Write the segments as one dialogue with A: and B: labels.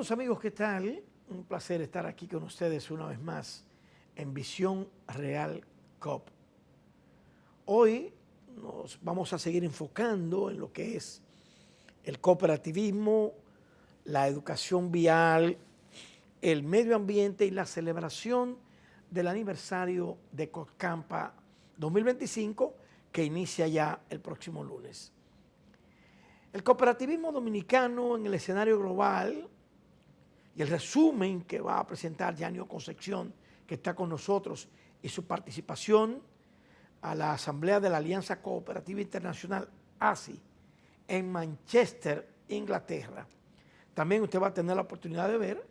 A: Saludos amigos, ¿qué tal? Un placer estar aquí con ustedes una vez más en Visión Real COP. Hoy nos vamos a seguir enfocando en lo que es el cooperativismo, la educación vial, el medio ambiente y la celebración del aniversario de COPCAMPA 2025 que inicia ya el próximo lunes. El cooperativismo dominicano en el escenario global y el resumen que va a presentar Yanio Concepción, que está con nosotros, y su participación a la Asamblea de la Alianza Cooperativa Internacional ASI en Manchester, Inglaterra. También usted va a tener la oportunidad de ver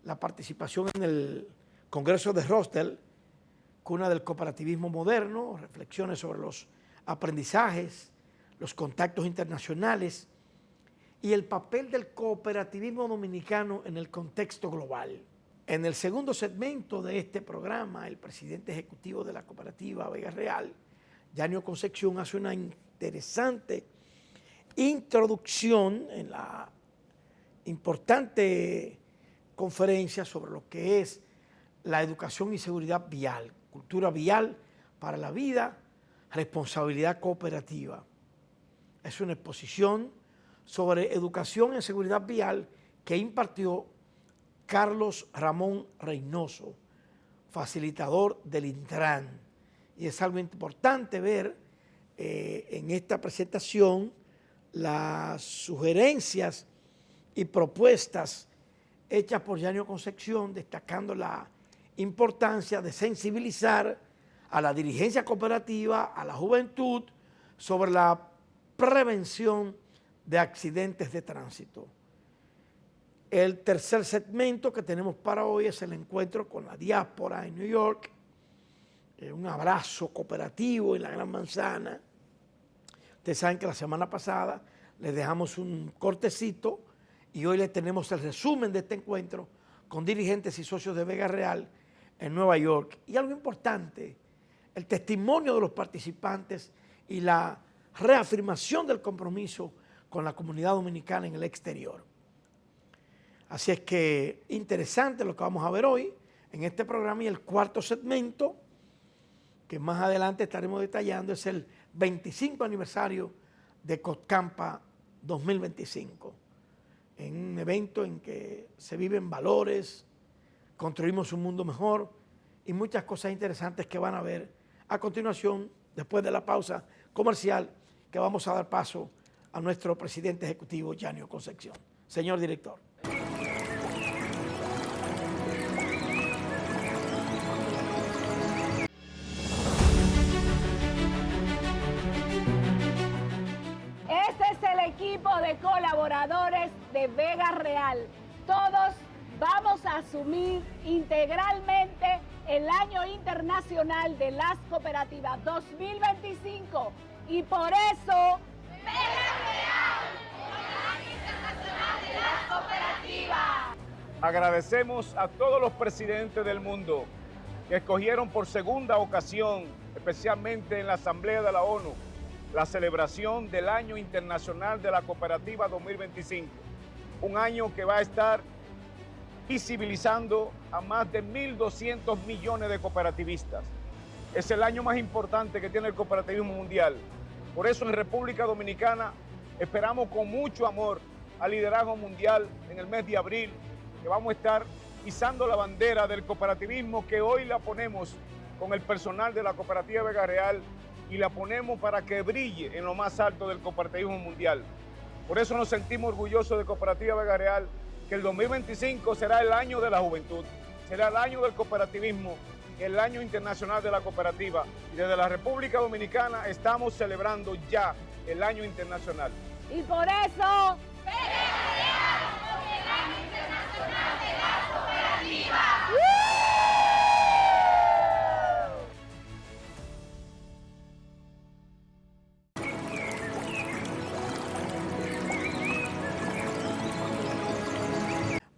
A: la participación en el Congreso de Rosedale, cuna del cooperativismo moderno, reflexiones sobre los aprendizajes, los contactos internacionales y el papel del cooperativismo dominicano en el contexto global. En el segundo segmento de este programa, el presidente ejecutivo de la cooperativa Vega Real, Yanio Concepción, hace una interesante introducción en la importante conferencia sobre lo que es la educación y seguridad vial, cultura vial para la vida, responsabilidad cooperativa. Es una exposición sobre educación en seguridad vial que impartió Carlos Ramón Reynoso, facilitador del Intran. Y es algo importante ver en esta presentación las sugerencias y propuestas hechas por Yanio Concepción, destacando la importancia de sensibilizar a la dirigencia cooperativa, a la juventud, sobre la prevención de accidentes de tránsito. El tercer segmento que tenemos para hoy es el encuentro con la diáspora en New York, un abrazo cooperativo en la Gran Manzana. Ustedes saben que la semana pasada les dejamos un cortecito y hoy les tenemos el resumen de este encuentro con dirigentes y socios de Vega Real en Nueva York. Y algo importante, el testimonio de los participantes y la reafirmación del compromiso con la comunidad dominicana en el exterior. Así es que interesante lo que vamos a ver hoy en este programa, y el cuarto segmento, que más adelante estaremos detallando, es el 25 aniversario de COPCAMPA 2025, en un evento en que se viven valores, construimos un mundo mejor y muchas cosas interesantes que van a ver a continuación, después de la pausa comercial, que vamos a dar paso a nuestro presidente ejecutivo, Yanio Concepción. Señor director.
B: Este es el equipo de colaboradores de Vega Real. Todos vamos a asumir integralmente el Año Internacional de las Cooperativas 2025 y por eso Vega Real, el Año Internacional de las Cooperativas.
C: Agradecemos a todos los presidentes del mundo que escogieron por segunda ocasión, especialmente en la Asamblea de la ONU, la celebración del Año Internacional de la Cooperativa 2025, un año que va a estar visibilizando a más de 1.200 millones de cooperativistas. Es el año más importante que tiene el cooperativismo mundial. Por eso en República Dominicana esperamos con mucho amor al liderazgo mundial en el mes de abril, que vamos a estar izando la bandera del cooperativismo, que hoy la ponemos con el personal de la Cooperativa Vega Real y la ponemos para que brille en lo más alto del cooperativismo mundial. Por eso nos sentimos orgullosos de Cooperativa Vega Real, que el 2025 será el año de la juventud, será el año del cooperativismo, el año internacional de la cooperativa. Y desde la República Dominicana estamos celebrando ya el año internacional.
B: Y por eso, Vega Real, el año internacional de la cooperativa.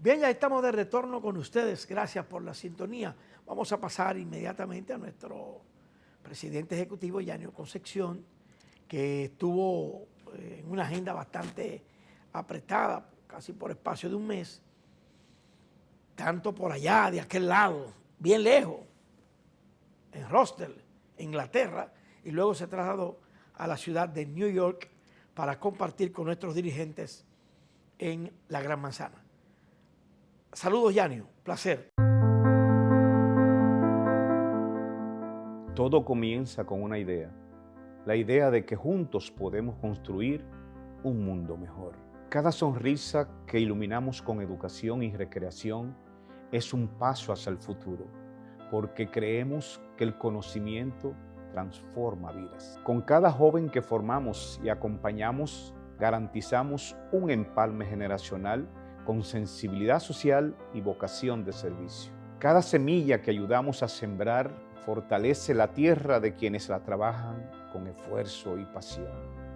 A: Bien, ya estamos de retorno con ustedes. Gracias por la sintonía. Vamos a pasar inmediatamente a nuestro presidente ejecutivo, Yanio Concepción, que estuvo en una agenda bastante apretada, casi por espacio de un mes, tanto por allá, de aquel lado, bien lejos, en Rosedale, Inglaterra, y luego se trasladó a la ciudad de New York para compartir con nuestros dirigentes en la Gran Manzana. Saludos, Yanio, placer.
C: Todo comienza con una idea, la idea de que juntos podemos construir un mundo mejor. Cada sonrisa que iluminamos con educación y recreación es un paso hacia el futuro, porque creemos que el conocimiento transforma vidas. Con cada joven que formamos y acompañamos, garantizamos un empalme generacional con sensibilidad social y vocación de servicio. Cada semilla que ayudamos a sembrar fortalece la tierra de quienes la trabajan con esfuerzo y pasión.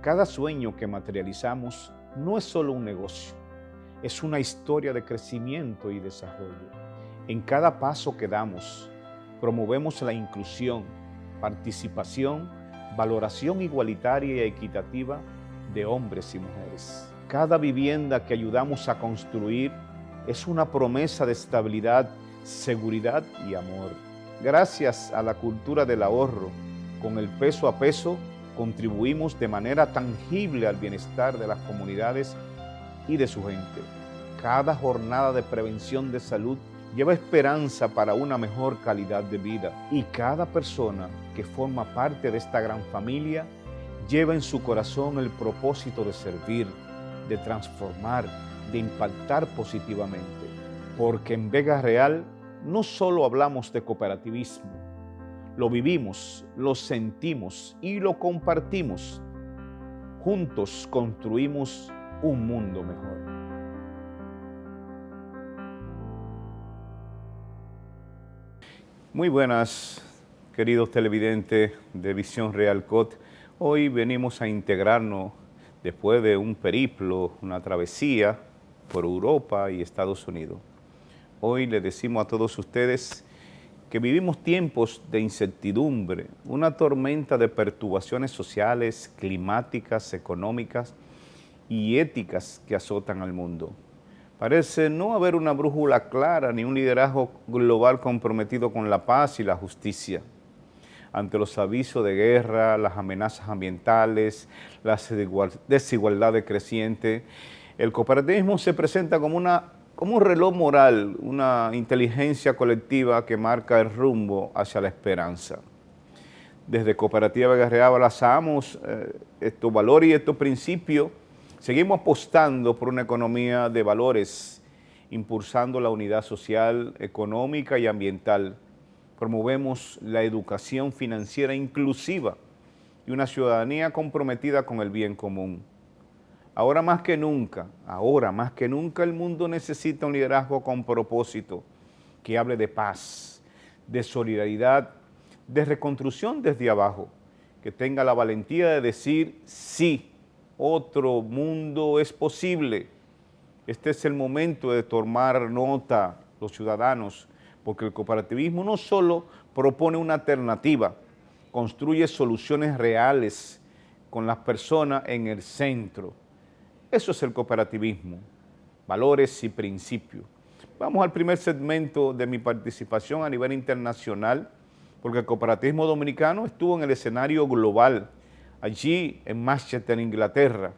C: Cada sueño que materializamos no es solo un negocio, es una historia de crecimiento y desarrollo. En cada paso que damos, promovemos la inclusión, participación, valoración igualitaria y equitativa de hombres y mujeres. Cada vivienda que ayudamos a construir es una promesa de estabilidad, seguridad y amor. Gracias a la cultura del ahorro, con el peso a peso, contribuimos de manera tangible al bienestar de las comunidades y de su gente. Cada jornada de prevención de salud lleva esperanza para una mejor calidad de vida, y cada persona que forma parte de esta gran familia lleva en su corazón el propósito de servir, de transformar, de impactar positivamente. Porque en Vega Real no solo hablamos de cooperativismo, lo vivimos, lo sentimos y lo compartimos. Juntos construimos un mundo mejor. Muy buenas, queridos televidentes de Visión Real COT. Hoy venimos a integrarnos después de un periplo, una travesía por Europa y Estados Unidos. Hoy le decimos a todos ustedes que vivimos tiempos de incertidumbre, una tormenta de perturbaciones sociales, climáticas, económicas y éticas que azotan al mundo. Parece no haber una brújula clara ni un liderazgo global comprometido con la paz y la justicia. Ante los avisos de guerra, las amenazas ambientales, las desigualdades crecientes, el cooperativismo se presenta como un reloj moral, una inteligencia colectiva que marca el rumbo hacia la esperanza. Desde Cooperativa Vega Real abrazamos estos valores y estos principios. Seguimos apostando por una economía de valores, impulsando la unidad social, económica y ambiental. Promovemos la educación financiera inclusiva y una ciudadanía comprometida con el bien común. Ahora más que nunca, el mundo necesita un liderazgo con propósito, que hable de paz, de solidaridad, de reconstrucción desde abajo, que tenga la valentía de decir sí, otro mundo es posible. Este es el momento de tomar nota los ciudadanos, porque el cooperativismo no solo propone una alternativa, construye soluciones reales con las personas en el centro. Eso es el cooperativismo, valores y principios. Vamos al primer segmento de mi participación a nivel internacional, porque el cooperativismo dominicano estuvo en el escenario global, allí en Manchester, Inglaterra.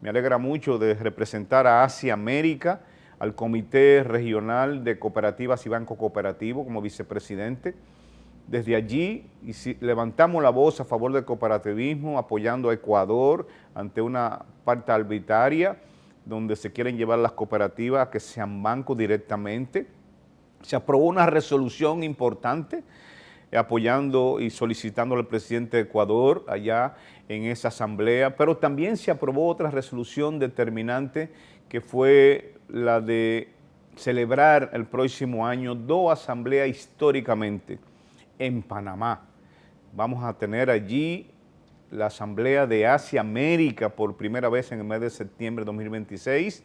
C: Me alegra mucho de representar a Asia América, al Comité Regional de Cooperativas y Banco Cooperativo como vicepresidente. Desde allí levantamos la voz a favor del cooperativismo, apoyando a Ecuador ante una parte arbitraria donde se quieren llevar las cooperativas a que sean bancos directamente. Se aprobó una resolución importante apoyando y solicitando al presidente de Ecuador allá en esa asamblea, pero también se aprobó otra resolución determinante que fue la de celebrar el próximo año 2 asambleas históricamente en Panamá. Vamos a tener allí la Asamblea de Asia América por primera vez en el mes de septiembre de 2026.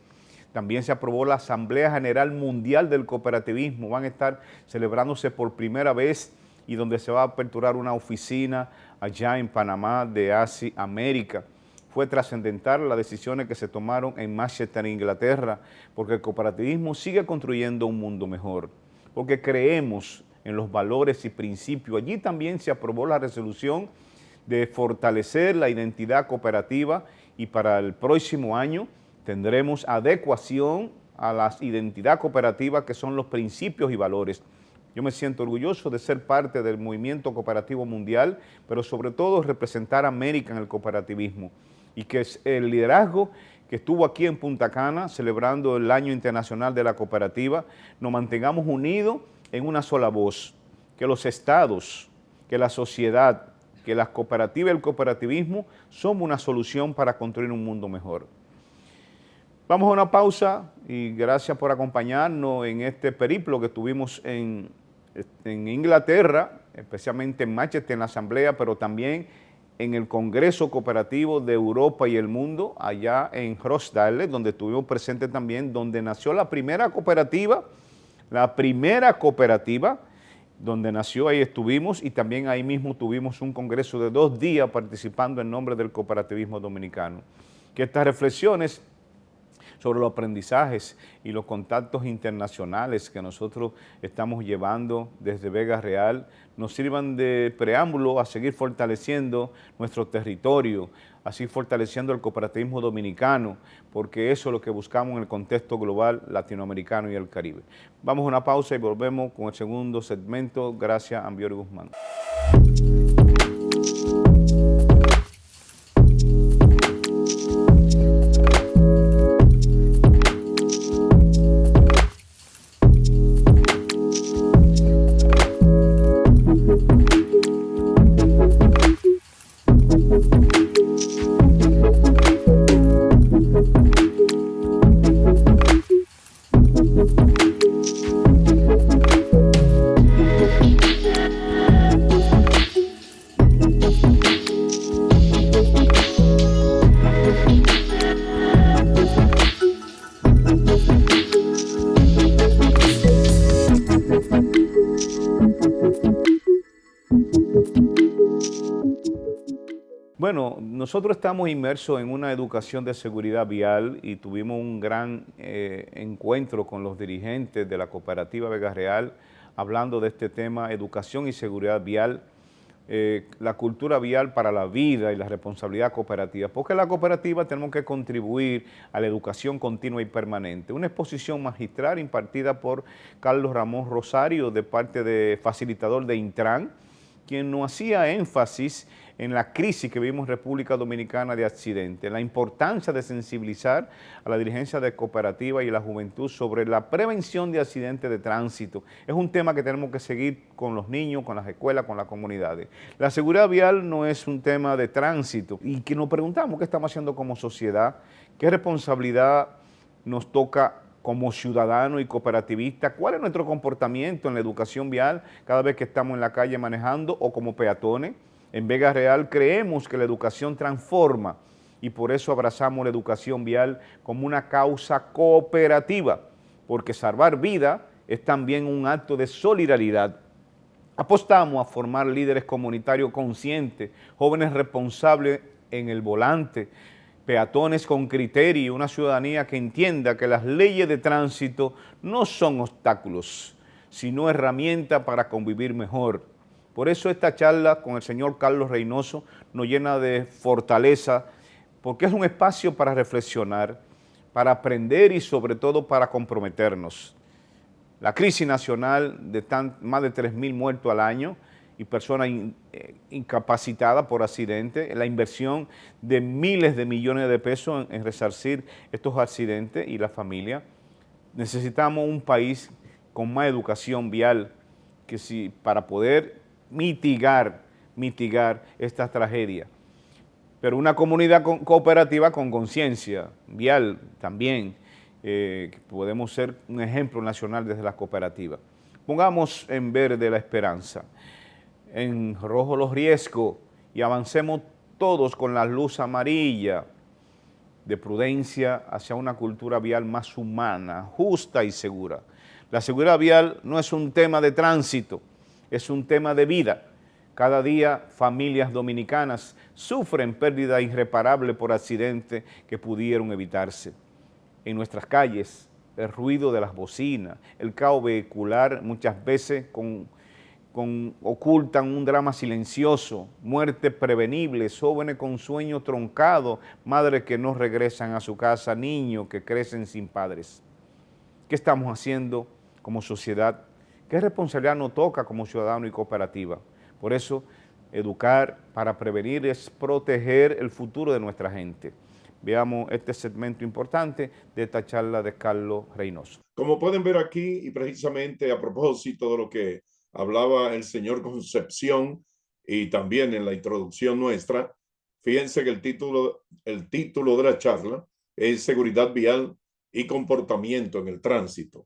C: También se aprobó la Asamblea General Mundial del Cooperativismo. Van a estar celebrándose por primera vez y donde se va a aperturar una oficina allá en Panamá de Asia América. fue trascendental las decisiones que se tomaron en Manchester, Inglaterra, porque el cooperativismo sigue construyendo un mundo mejor, porque creemos en los valores y principios. Allí también se aprobó la resolución de fortalecer la identidad cooperativa y para el próximo año tendremos adecuación a la identidad cooperativa, que son los principios y valores. Yo me siento orgulloso de ser parte del movimiento cooperativo mundial, pero sobre todo representar a América en el cooperativismo, y que es el liderazgo que estuvo aquí en Punta Cana celebrando el Año Internacional de la Cooperativa, nos mantengamos unidos en una sola voz, que los estados, que la sociedad, que las cooperativas y el cooperativismo somos una solución para construir un mundo mejor. Vamos a una pausa y gracias por acompañarnos en este periplo que tuvimos en Inglaterra, especialmente en Manchester, en la Asamblea, pero también en el Congreso Cooperativo de Europa y el Mundo, allá en Rochdale, donde estuvimos presentes también, donde nació la primera cooperativa, donde nació, ahí estuvimos, y también ahí mismo tuvimos un congreso de 2 días participando en nombre del cooperativismo dominicano. Que estas reflexiones sobre los aprendizajes y los contactos internacionales que nosotros estamos llevando desde Vega Real nos sirvan de preámbulo a seguir fortaleciendo nuestro territorio, así fortaleciendo el cooperativismo dominicano, porque eso es lo que buscamos en el contexto global latinoamericano y el Caribe. Vamos a una pausa y volvemos con el segundo segmento. Gracias, Ambiori Guzmán. Bueno, nosotros estamos inmersos en una educación de seguridad vial y tuvimos un gran encuentro con los dirigentes de la cooperativa Vega Real hablando de este tema, educación y seguridad vial, la cultura vial para la vida y la responsabilidad cooperativa, porque la cooperativa tenemos que contribuir a la educación continua y permanente. Una exposición magistral impartida por Carlos Ramón Rosario de parte de facilitador de Intran, quien nos hacía énfasis en la crisis que vivimos en República Dominicana de accidentes, la importancia de sensibilizar a la dirigencia de cooperativa y la juventud sobre la prevención de accidentes de tránsito. Es un tema que tenemos que seguir con los niños, con las escuelas, con las comunidades. La seguridad vial no es un tema de tránsito y que nos preguntamos qué estamos haciendo como sociedad, qué responsabilidad nos toca como ciudadanos y cooperativistas, cuál es nuestro comportamiento en la educación vial cada vez que estamos en la calle manejando o como peatones. En Vega Real creemos que la educación transforma y por eso abrazamos la educación vial como una causa cooperativa, porque salvar vida es también un acto de solidaridad. Apostamos a formar líderes comunitarios conscientes, jóvenes responsables en el volante, peatones con criterio y una ciudadanía que entienda que las leyes de tránsito no son obstáculos, sino herramientas para convivir mejor. Por eso esta charla con el señor Carlos Reynoso nos llena de fortaleza, porque es un espacio para reflexionar, para aprender y sobre todo para comprometernos. La crisis nacional de más de 3.000 muertos al año y personas incapacitadas por accidentes, la inversión de miles de millones de pesos en resarcir estos accidentes y la familia. Necesitamos un país con más educación vial para poder mitigar esta tragedia. Pero una comunidad cooperativa con conciencia vial también, podemos ser un ejemplo nacional desde las cooperativas. Pongamos en verde la esperanza, en rojo los riesgos y avancemos todos con la luz amarilla de prudencia hacia una cultura vial más humana, justa y segura. La seguridad vial no es un tema de tránsito, es un tema de vida. Cada día familias dominicanas sufren pérdida irreparable por accidentes que pudieron evitarse. En nuestras calles, el ruido de las bocinas, el caos vehicular muchas veces ocultan un drama silencioso, muertes prevenibles, jóvenes con sueño troncado, madres que no regresan a su casa, niños que crecen sin padres. ¿Qué estamos haciendo como sociedad? ¿Qué responsabilidad nos toca como ciudadano y cooperativa? Por eso, educar para prevenir es proteger el futuro de nuestra gente. Veamos este segmento importante de esta charla de Carlos Reynoso.
D: Como pueden ver aquí, y precisamente a propósito de lo que hablaba el señor Concepción y también en la introducción nuestra, fíjense que el título de la charla es Seguridad Vial y Comportamiento en el Tránsito.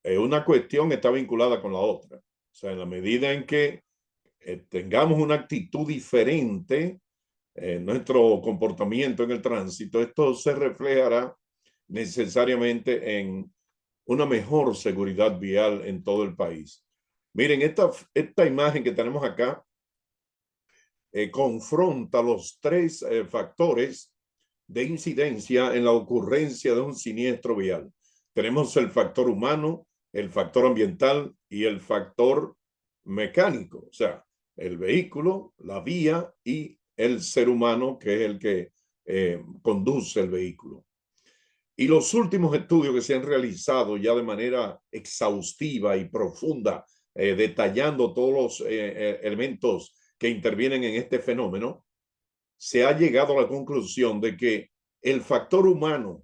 D: Una cuestión está vinculada con la otra. O sea, en la medida en que tengamos una actitud diferente en nuestro comportamiento en el tránsito, esto se reflejará necesariamente en una mejor seguridad vial en todo el país. Miren, esta imagen que tenemos acá confronta los tres factores de incidencia en la ocurrencia de un siniestro vial. Tenemos el factor humano, el factor ambiental y el factor mecánico, o sea, el vehículo, la vía y el ser humano, que es el que conduce el vehículo. Y los últimos estudios que se han realizado ya de manera exhaustiva y profunda, detallando todos los elementos que intervienen en este fenómeno, se ha llegado a la conclusión de que el factor humano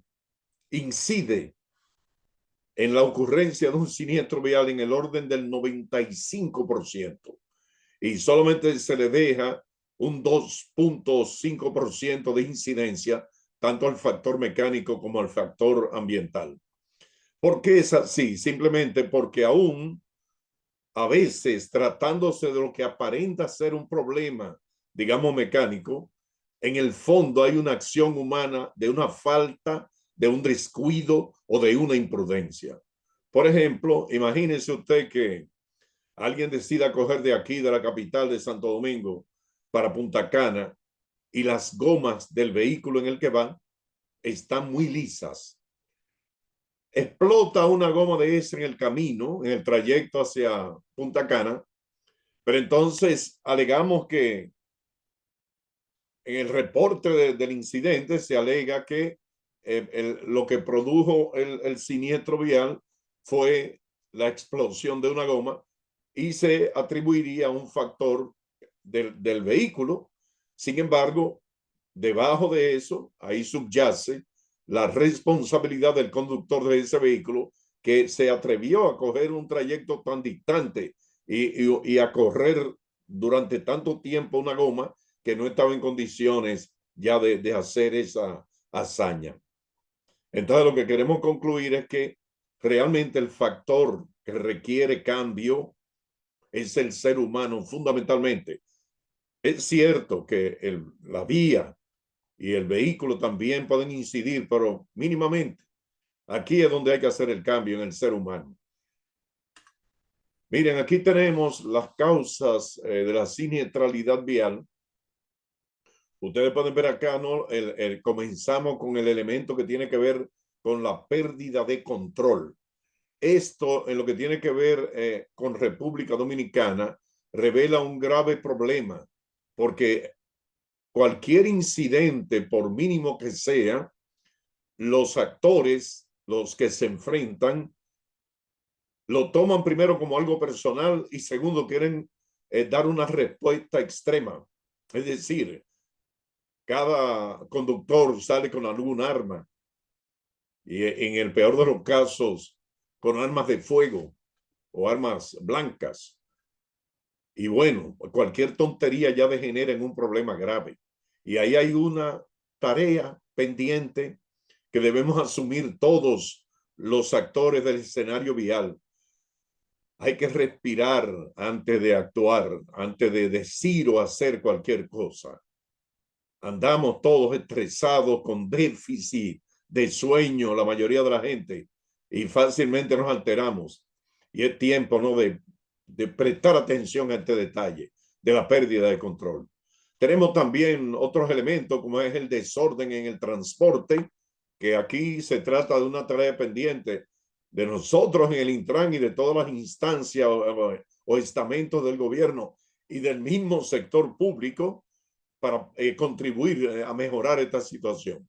D: incide en la ocurrencia de un siniestro vial en el orden del 95%, y solamente se le deja un 2.5% de incidencia tanto al factor mecánico como al factor ambiental. ¿Por qué es así? Simplemente porque aún a veces, tratándose de lo que aparenta ser un problema, digamos mecánico, en el fondo hay una acción humana de una falta, de un descuido o de una imprudencia. Por ejemplo, imagínese usted que alguien decida coger de aquí, de la capital de Santo Domingo, para Punta Cana, y las gomas del vehículo en el que va están muy lisas. Explota una goma de esa en el camino, en el trayecto hacia Punta Cana, pero entonces alegamos que en el reporte del incidente se alega que lo que produjo el siniestro vial fue la explosión de una goma y se atribuiría a un factor del vehículo. Sin embargo, debajo de eso, ahí subyace la responsabilidad del conductor de ese vehículo que se atrevió a coger un trayecto tan distante y a correr durante tanto tiempo una goma que no estaba en condiciones ya de hacer esa hazaña. Entonces lo que queremos concluir es que realmente el factor que requiere cambio es el ser humano fundamentalmente. Es cierto que la vía y el vehículo también pueden incidir, pero mínimamente. Aquí es donde hay que hacer el cambio en el ser humano. Miren, aquí tenemos las causas de la siniestralidad vial. Ustedes pueden ver acá, ¿no? Comenzamos con el elemento que tiene que ver con la pérdida de control. Esto, en lo que tiene que ver con República Dominicana, revela un grave problema, porque cualquier incidente, por mínimo que sea, los actores, los que se enfrentan, lo toman primero como algo personal y segundo quieren dar una respuesta extrema. Es decir, cada conductor sale con algún arma y en el peor de los casos con armas de fuego o armas blancas. Y bueno, cualquier tontería ya degenera en un problema grave. Y ahí hay una tarea pendiente que debemos asumir todos los actores del escenario vial. Hay que respirar antes de actuar, antes de decir o hacer cualquier cosa. Andamos todos estresados, con déficit de sueño, la mayoría de la gente, y fácilmente nos alteramos. Y es tiempo, ¿no?, de prestar atención a este detalle. de la pérdida de control. Tenemos también otros elementos como es el desorden en el transporte, que aquí se trata de una tarea pendiente de nosotros en el Intran y de todas las instancias o estamentos del gobierno y del mismo sector público para contribuir a mejorar esta situación.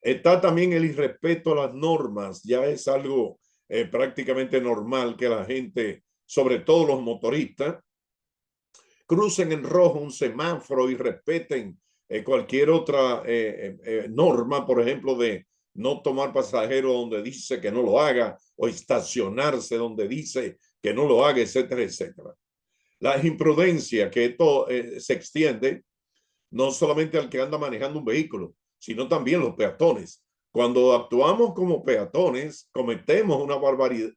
D: Está también el irrespeto a las normas. Ya es algo prácticamente normal que la gente, sobre todo los motoristas, crucen en rojo un semáforo y respeten cualquier otra norma, por ejemplo, de no tomar pasajeros donde dice que no lo haga o estacionarse donde dice que no lo haga, etcétera, etcétera. La imprudencia que esto se extiende no solamente al que anda manejando un vehículo, sino también los peatones. Cuando actuamos como peatones, cometemos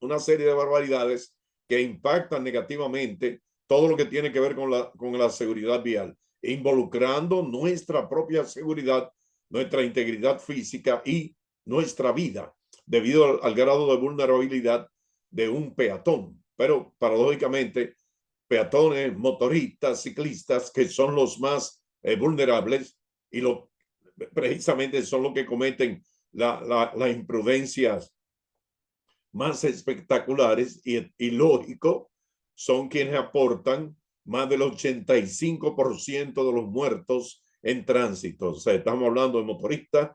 D: una serie de barbaridades que impactan negativamente todo lo que tiene que ver con la seguridad vial, involucrando nuestra propia seguridad, nuestra integridad física y nuestra vida, debido al grado de vulnerabilidad de un peatón. Pero paradójicamente, peatones, motoristas, ciclistas, que son los más vulnerables y precisamente son los que cometen las imprudencias más espectaculares y lógico, son quienes aportan más del 85% de los muertos en tránsito. O sea, estamos hablando de motoristas,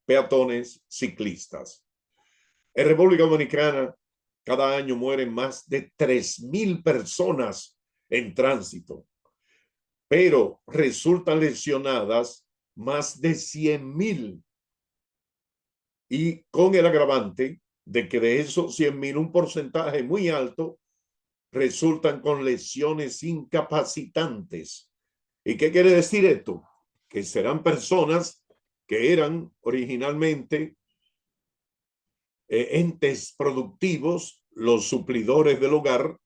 D: peatones, ciclistas. En República Dominicana, cada año mueren más de 3,000 personas en tránsito, pero resultan lesionadas más de 100,000. Y con el agravante de que de esos 100,000, un porcentaje muy alto resultan con lesiones incapacitantes. ¿Y qué quiere decir esto? Que serán personas que eran originalmente entes productivos, los suplidores del hogar,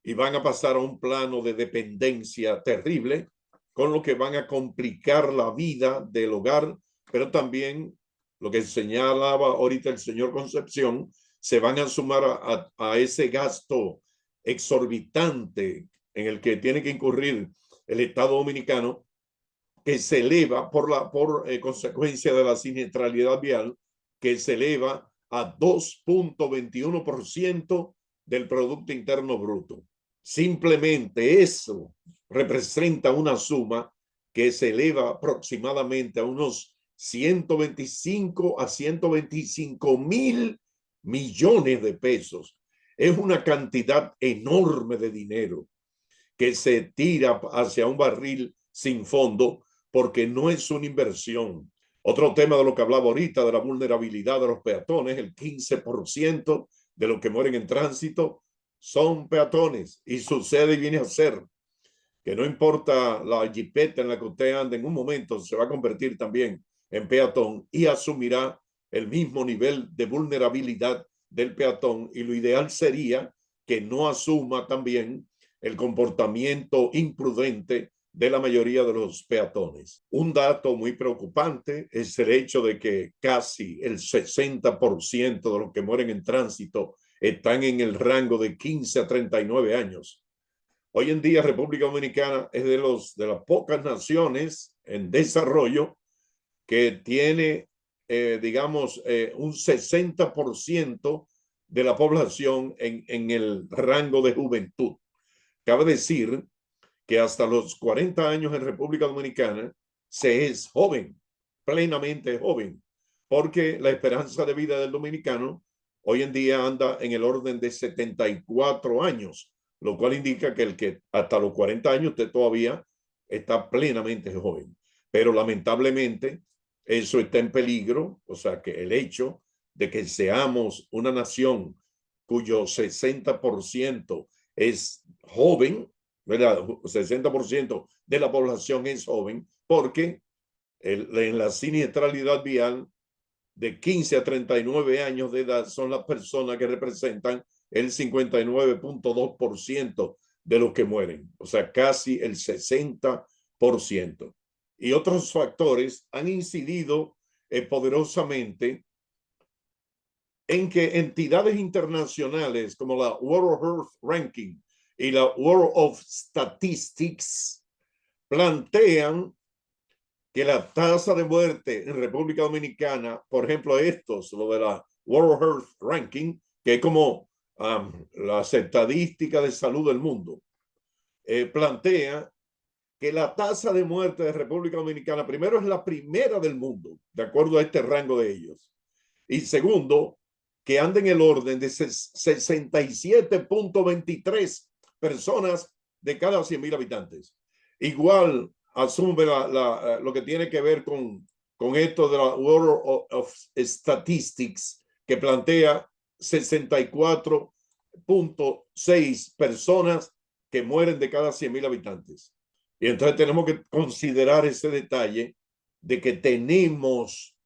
D: y van a pasar a un plano de dependencia terrible, con lo que van a complicar la vida del hogar, pero también lo que señalaba ahorita el señor Concepción, se van a sumar a ese gasto exorbitante en el que tiene que incurrir el Estado Dominicano, que se eleva por consecuencia de la siniestralidad vial, que se eleva a 2.21% del Producto Interno Bruto. Simplemente eso representa una suma que se eleva aproximadamente a unos 125 a 125,000 millones de pesos. Es una cantidad enorme de dinero que se tira hacia un barril sin fondo porque no es una inversión. Otro tema de lo que hablaba ahorita, de la vulnerabilidad de los peatones, el 15% de los que mueren en tránsito son peatones, y sucede y viene a ser que no importa la jipeta en la que usted ande, en un momento se va a convertir también en peatón y asumirá el mismo nivel de vulnerabilidad del peatón, y lo ideal sería que no asuma también el comportamiento imprudente de la mayoría de los peatones. Un dato muy preocupante es el hecho de que casi el 60% de los que mueren en tránsito están en el rango de 15 a 39 años. Hoy en día República Dominicana es de las pocas naciones en desarrollo que tiene, un 60% de la población en el rango de juventud. Cabe decir que hasta los 40 años en República Dominicana se es joven, plenamente joven, porque la esperanza de vida del dominicano hoy en día anda en el orden de 74 años, lo cual indica que el que hasta los 40 años usted todavía está plenamente joven. Pero lamentablemente eso está en peligro, o sea que el hecho de que seamos una nación cuyo 60% es joven, ¿verdad? 60% de la población es joven, porque en la siniestralidad vial de 15 a 39 años de edad son las personas que representan el 59.2% de los que mueren, o sea, casi el 60%. Y otros factores han incidido poderosamente en que entidades internacionales como la World Health Ranking y la World of Statistics plantean que la tasa de muerte en República Dominicana, por ejemplo, lo de la World Health Ranking, que es como las estadísticas de salud del mundo, plantea que la tasa de muerte de República Dominicana, primero, es la primera del mundo, de acuerdo a este rango de ellos. Y segundo, que anda en el orden de 67.23 personas de cada 100,000 habitantes. Igual asume lo que tiene que ver con esto de la World of Statistics, que plantea 64.6 personas que mueren de cada 100,000 habitantes. Y entonces tenemos que considerar ese detalle de que tenemos,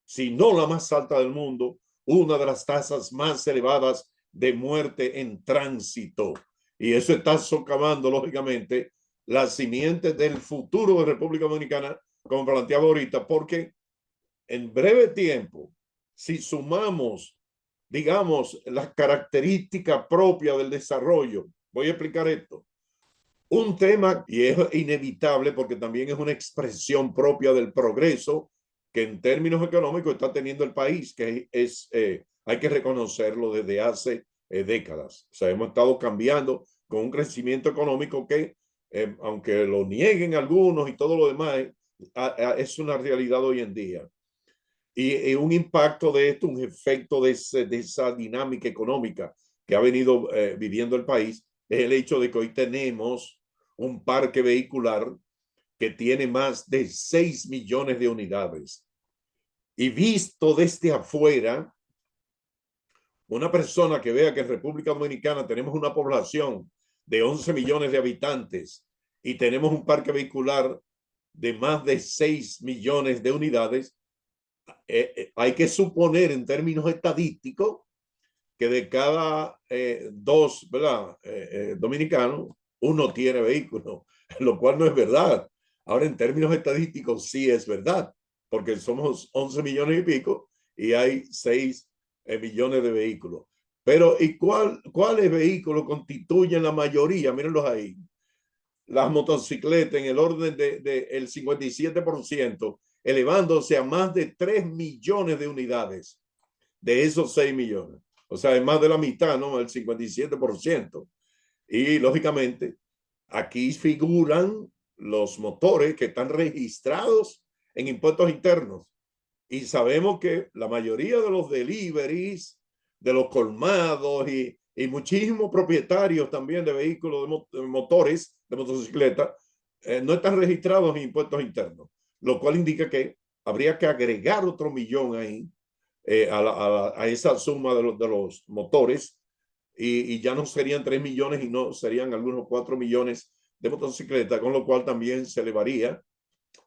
D: si no la más alta del mundo, una de las tasas más elevadas de muerte en tránsito. Y eso está socavando, lógicamente, las simientes del futuro de República Dominicana, como planteaba ahorita, porque en breve tiempo, si sumamos, digamos, las características propias del desarrollo, voy a explicar esto. Un tema, y es inevitable porque también es una expresión propia del progreso que en términos económicos está teniendo el país, que hay que reconocerlo desde hace décadas. O sea, hemos estado cambiando con un crecimiento económico que, aunque lo nieguen algunos y todo lo demás, es una realidad hoy en día. Y un impacto de esto, un efecto de esa dinámica económica que ha venido viviendo el país, es el hecho de que hoy tenemos un parque vehicular que tiene más de 6 millones de unidades. Y visto desde afuera, una persona que vea que en República Dominicana tenemos una población de 11 millones de habitantes y tenemos un parque vehicular de más de 6 millones de unidades, hay que suponer en términos estadísticos que de cada dos, ¿verdad? Dominicanos, uno tiene vehículo, lo cual no es verdad. Ahora, en términos estadísticos, sí es verdad, porque somos 11 millones y pico y hay 6 millones de vehículos. Pero, ¿y cuáles vehículos constituyen la mayoría? Mírenlos ahí. Las motocicletas en el orden del 57%, elevándose a más de 3 millones de unidades de esos 6 millones. O sea, es más de la mitad, ¿no? El 57%. Y, lógicamente, aquí figuran los motores que están registrados en impuestos internos. Y sabemos que la mayoría de los deliveries, de los colmados y muchísimos propietarios también de vehículos, de motores, de motocicletas, no están registrados en impuestos internos, lo cual indica que habría que agregar otro millón ahí a esa suma de los motores y ya no serían 3 millones y no serían algunos 4 millones de motocicletas, con lo cual también se elevaría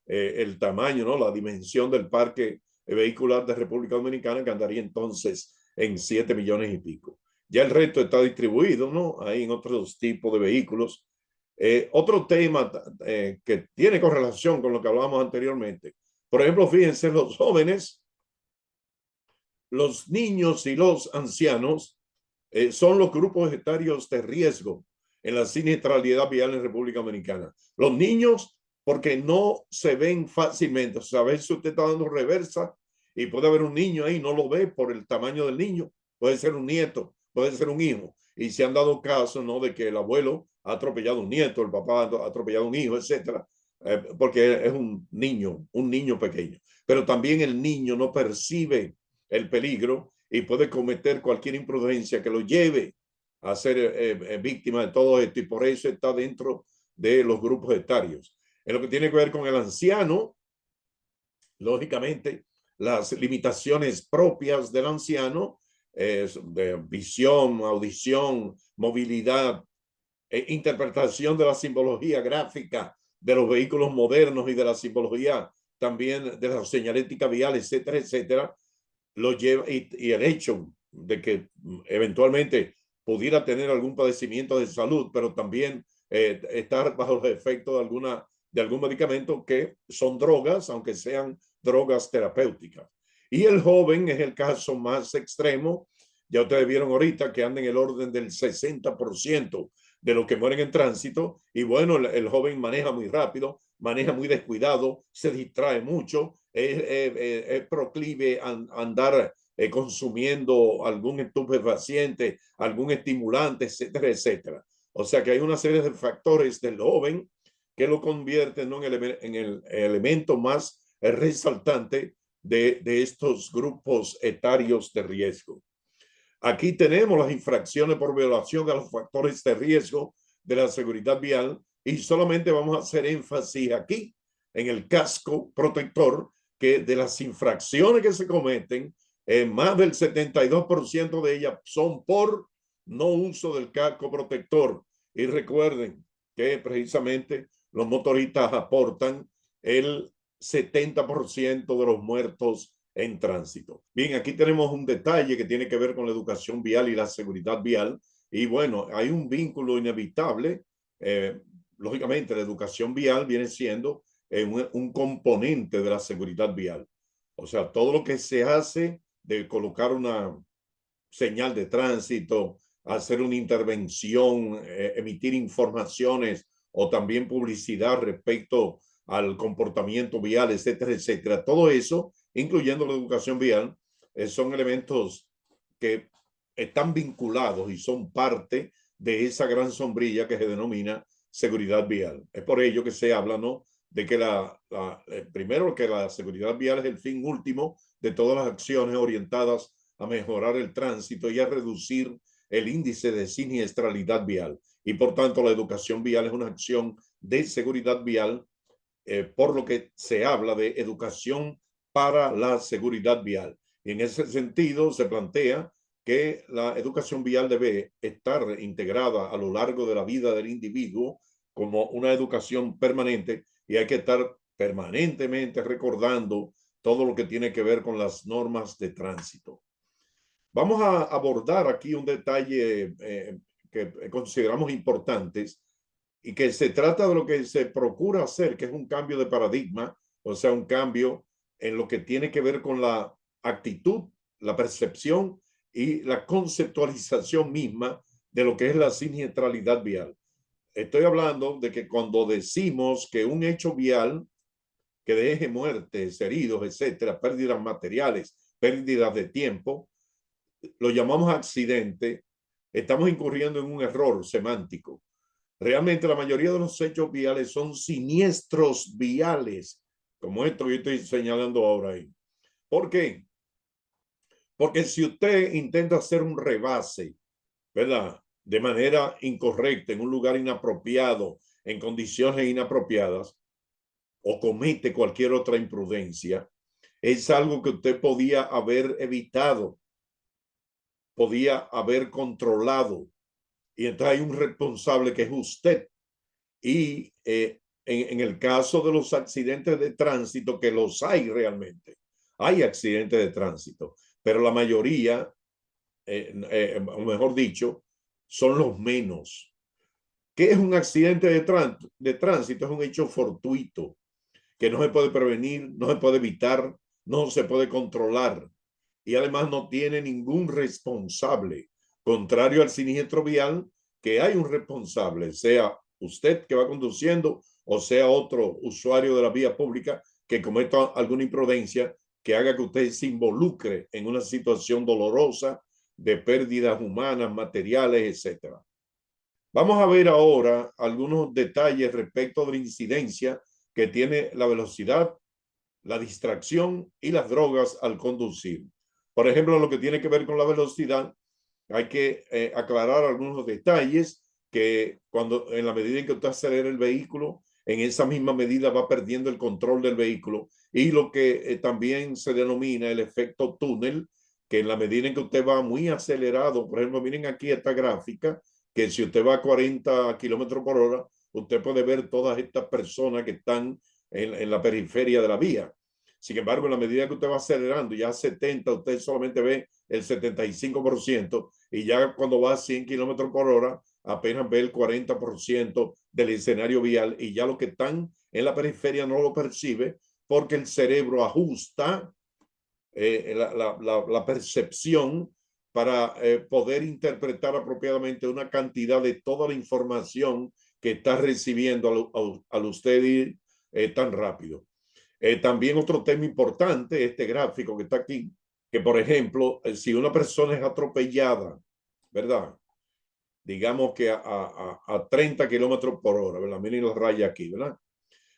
D: el tamaño, ¿no? La dimensión del parque vehicular de República Dominicana, que andaría entonces en 7 millones y pico. Ya el resto está distribuido, ¿no? Ahí en otros tipos de vehículos. Otro tema que tiene correlación con lo que hablábamos anteriormente. Por ejemplo, fíjense, los jóvenes, los niños y los ancianos son los grupos etarios de riesgo en la siniestralidad vial en República Dominicana. Los niños, porque no se ven fácilmente. O sea, a veces usted está dando reversa y puede haber un niño ahí, no lo ve por el tamaño del niño. Puede ser un nieto, puede ser un hijo. Y se han dado casos, ¿no?, de que el abuelo ha atropellado a un nieto, el papá ha atropellado a un hijo, etcétera, porque es un niño pequeño. Pero también el niño no percibe el peligro y puede cometer cualquier imprudencia que lo lleve a ser víctima de todo esto, y por eso está dentro de los grupos etarios. En lo que tiene que ver con el anciano, lógicamente, las limitaciones propias del anciano, de visión, audición, movilidad, interpretación de la simbología gráfica de los vehículos modernos y de la simbología también de la señalética vial, etcétera, etcétera, lo lleva, y el hecho de que eventualmente pudiera tener algún padecimiento de salud, pero también estar bajo los efectos de algún medicamento, que son drogas, aunque sean drogas terapéuticas. Y el joven es el caso más extremo. Ya ustedes vieron ahorita que anda en el orden del 60% de los que mueren en tránsito. Y bueno, el joven maneja muy rápido, maneja muy descuidado, se distrae mucho, es proclive a andar consumiendo algún estupefaciente, algún estimulante, etcétera, etcétera. O sea que hay una serie de factores del joven que lo convierten, ¿no?, en el elemento más resaltante de estos grupos etarios de riesgo. Aquí tenemos las infracciones por violación a los factores de riesgo de la seguridad vial y solamente vamos a hacer énfasis aquí en el casco protector, que de las infracciones que se cometen, más del 72% de ellas son por no uso del casco protector. Y recuerden que precisamente los motoristas aportan el 70% de los muertos en tránsito. Bien, aquí tenemos un detalle que tiene que ver con la educación vial y la seguridad vial. Y bueno, hay un vínculo inevitable. Lógicamente, la educación vial viene siendo un componente de la seguridad vial. O sea, todo lo que se hace de colocar una señal de tránsito, hacer una intervención, emitir informaciones o también publicidad respecto al comportamiento vial, etcétera, etcétera. Todo eso, incluyendo la educación vial, son elementos que están vinculados y son parte de esa gran sombrilla que se denomina seguridad vial. Es por ello que se habla, ¿no?, de que primero que la seguridad vial es el fin último de todas las acciones orientadas a mejorar el tránsito y a reducir el índice de siniestralidad vial. Y por tanto, la educación vial es una acción de seguridad vial, por lo que se habla de educación para la seguridad vial. Y en ese sentido se plantea que la educación vial debe estar integrada a lo largo de la vida del individuo como una educación permanente, y hay que estar permanentemente recordando todo lo que tiene que ver con las normas de tránsito. Vamos a abordar aquí un detalle que consideramos importantes y que se trata de lo que se procura hacer, que es un cambio de paradigma, o sea, un cambio en lo que tiene que ver con la actitud, la percepción y la conceptualización misma de lo que es la siniestralidad vial. Estoy hablando de que cuando decimos que un hecho vial que deje muertes, heridos, etcétera, pérdidas materiales, pérdidas de tiempo, lo llamamos accidente, estamos incurriendo en un error semántico. Realmente la mayoría de los hechos viales son siniestros viales, como esto que yo estoy señalando ahora ahí. ¿Por qué? Porque si usted intenta hacer un rebase, ¿verdad?, de manera incorrecta, en un lugar inapropiado, en condiciones inapropiadas, o comete cualquier otra imprudencia, es algo que usted podía haber evitado, podía haber controlado. Y entonces hay un responsable que es usted. Y en el caso de los accidentes de tránsito, que los hay realmente, hay accidentes de tránsito, pero la mayoría, o mejor dicho, son los menos. ¿Qué es un accidente de tránsito? Es un hecho fortuito que no se puede prevenir, no se puede evitar, no se puede controlar y además no tiene ningún responsable. Contrario al siniestro vial, que hay un responsable, sea usted que va conduciendo o sea otro usuario de la vía pública que cometa alguna imprudencia que haga que usted se involucre en una situación dolorosa de pérdidas humanas, materiales, etc. Vamos a ver ahora algunos detalles respecto de la incidencia que tiene la velocidad, la distracción y las drogas al conducir. Por ejemplo, lo que tiene que ver con la velocidad, hay que aclarar algunos detalles que cuando en la medida en que usted acelera el vehículo, en esa misma medida va perdiendo el control del vehículo, y lo que también se denomina el efecto túnel, que en la medida en que usted va muy acelerado, por ejemplo, miren aquí esta gráfica, que si usted va a 40 kilómetros por hora, usted puede ver todas estas personas que están en la periferia de la vía. Sin embargo, en la medida que usted va acelerando, ya a 70, usted solamente ve el 75%, y ya cuando va a 100 kilómetros por hora, apenas ve el 40% del escenario vial, y ya los que están en la periferia no lo percibe porque el cerebro ajusta la percepción para poder interpretar apropiadamente una cantidad de toda la información que está recibiendo al usted ir tan rápido. También otro tema importante, este gráfico que está aquí, que por ejemplo, si una persona es atropellada, ¿verdad? Digamos que a 30 kilómetros por hora, ¿verdad? Miren la raya aquí, ¿verdad?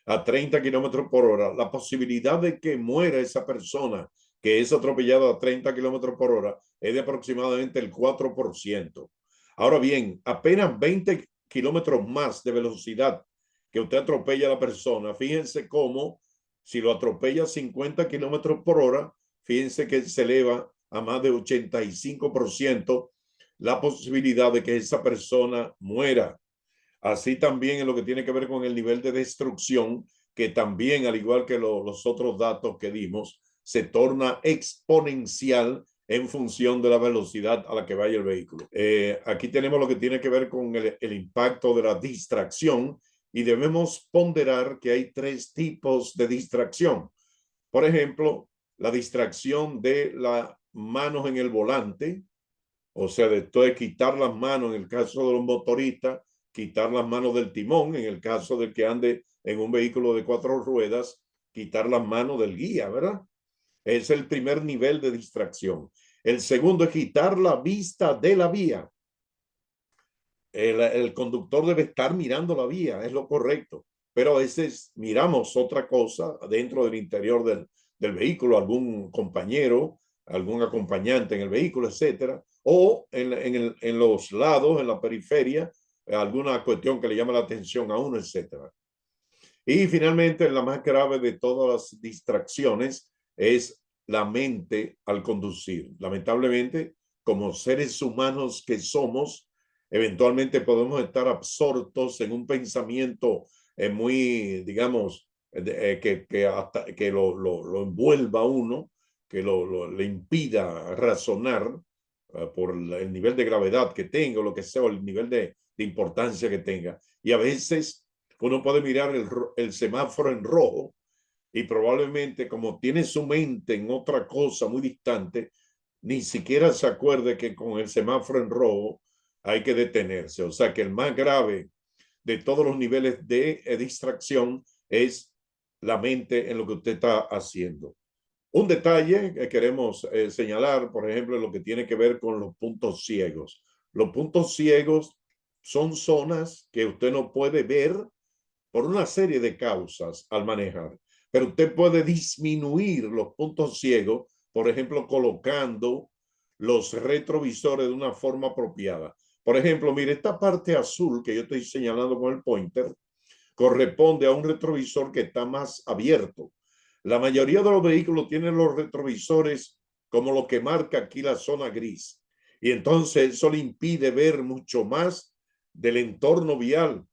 D: A 30 kilómetros por hora, la posibilidad de que muera esa persona que es atropellada a 30 kilómetros por hora es de aproximadamente el 4%. Ahora bien, apenas 20 kilómetros más de velocidad que usted atropella a la persona, fíjense cómo si lo atropella a 50 kilómetros por hora, fíjense que se eleva a más de 85% la posibilidad de que esa persona muera. Así también en lo que tiene que ver con el nivel de destrucción, que también, al igual que los otros datos que dimos, se torna exponencial en función de la velocidad a la que vaya el vehículo. Aquí tenemos lo que tiene que ver con el impacto de la distracción y debemos ponderar que hay 3 tipos de distracción. Por ejemplo, la distracción de las manos en el volante, o sea, de quitar las manos en el caso de los motoristas, quitar las manos del timón, en el caso del que ande en un vehículo de 4 ruedas, quitar las manos del guía, ¿verdad? Es el primer nivel de distracción. El segundo es quitar la vista de la vía. El conductor debe estar mirando la vía, es lo correcto, pero a veces miramos otra cosa dentro del interior del vehículo, algún compañero, algún acompañante en el vehículo, etcétera, o en los lados, en la periferia, alguna cuestión que le llama la atención a uno, etcétera. Y finalmente, la más grave de todas las distracciones es la mente al conducir. Lamentablemente, como seres humanos que somos, eventualmente podemos estar absortos en un pensamiento muy, digamos, que lo envuelva a uno, que le impida razonar por el nivel de gravedad que tenga, o lo que sea, o el nivel de importancia que tenga. Y a veces uno puede mirar el semáforo en rojo y probablemente, como tiene su mente en otra cosa muy distante, ni siquiera se acuerde que con el semáforo en rojo hay que detenerse. O sea que el más grave de todos los niveles de distracción es la mente en lo que usted está haciendo. Un detalle que queremos señalar, por ejemplo, lo que tiene que ver con los puntos ciegos. Los puntos ciegos son zonas que usted no puede ver por una serie de causas al manejar, pero usted puede disminuir los puntos ciegos, por ejemplo, colocando los retrovisores de una forma apropiada. Por ejemplo, mire, esta parte azul que yo estoy señalando con el pointer corresponde a un retrovisor que está más abierto. La mayoría de los vehículos tienen los retrovisores como lo que marca aquí la zona gris. Y entonces eso le impide ver mucho más del entorno vial.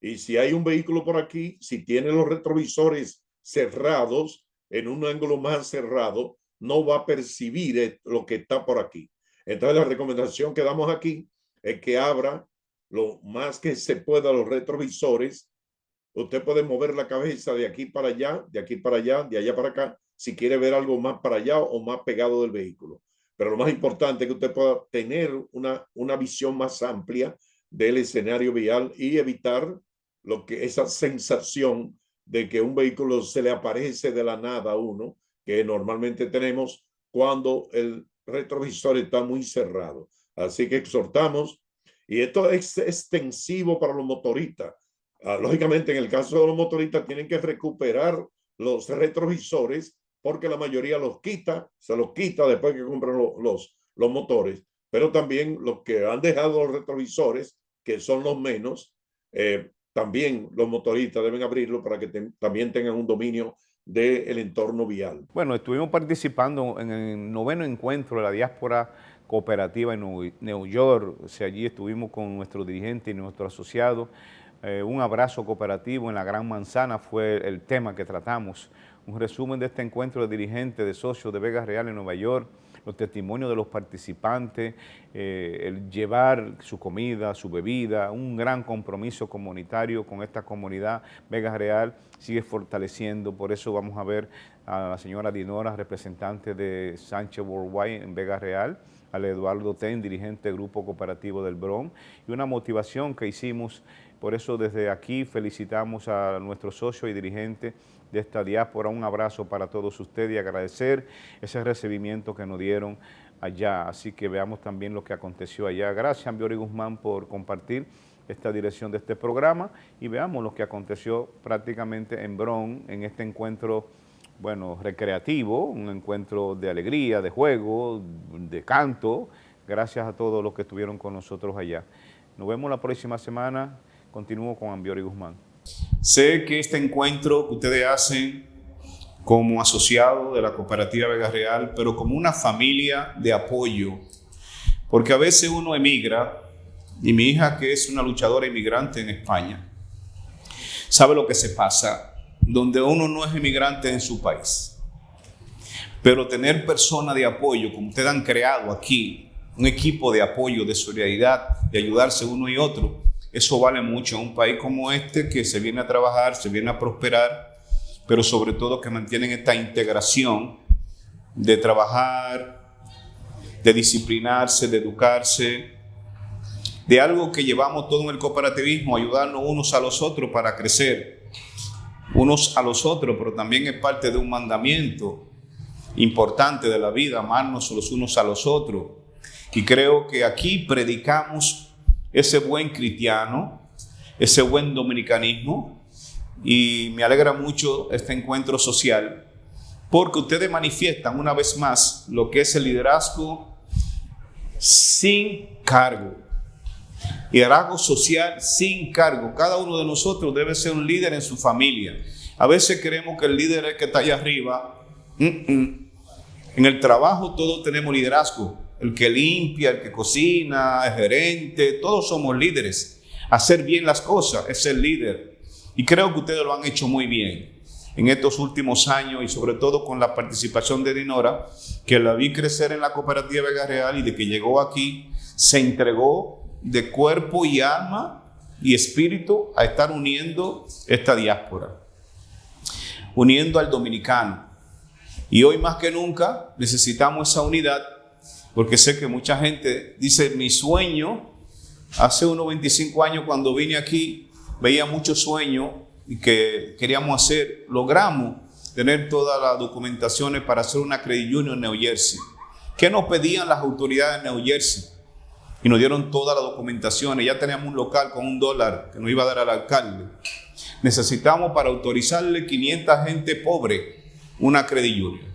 D: Y si hay un vehículo por aquí, si tiene los retrovisores cerrados, en un ángulo más cerrado, no va a percibir lo que está por aquí. Entonces la recomendación que damos aquí es que abra lo más que se pueda los retrovisores. Usted puede mover la cabeza de aquí para allá, de aquí para allá, de allá para acá, si quiere ver algo más para allá o más pegado del vehículo. Pero lo más importante es que usted pueda tener una visión más amplia del escenario vial y evitar esa sensación de que un vehículo se le aparece de la nada a uno, que normalmente tenemos cuando el retrovisor está muy cerrado. Así que exhortamos, y esto es extensivo para los motoristas. Lógicamente, en el caso de los motoristas, tienen que recuperar los retrovisores porque la mayoría se los quita después que compran los motores. Pero también los que han dejado los retrovisores, que son los menos, también los motoristas deben abrirlo para que también tengan un dominio del entorno vial.
E: Bueno, estuvimos participando en el 9º encuentro de la diáspora cooperativa en New York. O sea, allí estuvimos con nuestro dirigente y nuestro asociado. Un abrazo cooperativo en la Gran Manzana fue el tema que tratamos. Un resumen de este encuentro de dirigentes, de socios de Vega Real en Nueva York, los testimonios de los participantes, el llevar su comida, su bebida, un gran compromiso comunitario con esta comunidad. Vega Real sigue fortaleciendo, por eso vamos a ver a la señora Dinora, representante de Sánchez Worldwide en Vega Real, al Eduardo Ten, dirigente del Grupo Cooperativo del Bronx, y una motivación que hicimos. Por eso desde aquí felicitamos a nuestros socios y dirigentes de esta diáspora. Un abrazo para todos ustedes y agradecer ese recibimiento que nos dieron allá. Así que veamos también lo que aconteció allá. Gracias, Ambiori Guzmán, por compartir esta dirección de este programa y veamos lo que aconteció prácticamente en Bronx, en este encuentro, bueno, recreativo, un encuentro de alegría, de juego, de canto. Gracias a todos los que estuvieron con nosotros allá. Nos vemos la próxima semana. Continúo con Ambiori Guzmán.
F: Sé que este encuentro que ustedes hacen como asociado de la Cooperativa Vega Real, pero como una familia de apoyo, porque a veces uno emigra, y mi hija, que es una luchadora inmigrante en España, sabe lo que se pasa, donde uno no es emigrante en su país. Pero tener personas de apoyo, como ustedes han creado aquí, un equipo de apoyo, de solidaridad, de ayudarse uno y otro, eso vale mucho en un país como este que se viene a trabajar, se viene a prosperar, pero sobre todo que mantienen esta integración de trabajar, de disciplinarse, de educarse, de algo que llevamos todo en el cooperativismo, ayudarnos unos a los otros para crecer, unos a los otros, pero también es parte de un mandamiento importante de la vida, amarnos los unos a los otros. Y creo que aquí predicamos ese buen cristiano, ese buen dominicanismo, y me alegra mucho este encuentro social, porque ustedes manifiestan una vez más lo que es el liderazgo sin cargo. Liderazgo social sin cargo. Cada uno de nosotros debe ser un líder en su familia. A veces creemos que el líder es el que está allá arriba. En el trabajo todos tenemos liderazgo. El que limpia, el que cocina, el gerente, todos somos líderes. Hacer bien las cosas es ser líder. Y creo que ustedes lo han hecho muy bien en estos últimos años y sobre todo con la participación de Dinora, que la vi crecer en la Cooperativa Vega Real y de que llegó aquí, se entregó de cuerpo y alma y espíritu a estar uniendo esta diáspora, uniendo al dominicano. Y hoy más que nunca necesitamos esa unidad, porque sé que mucha gente dice, mi sueño, hace unos 25 años cuando vine aquí, veía muchos sueños y que queríamos hacer, logramos tener todas las documentaciones para hacer una credit union en New Jersey. ¿Qué nos pedían las autoridades de New Jersey? Y nos dieron todas las documentaciones. Ya teníamos un local con $1 que nos iba a dar al alcalde. Necesitamos para autorizarle 500 gente pobre una credit union.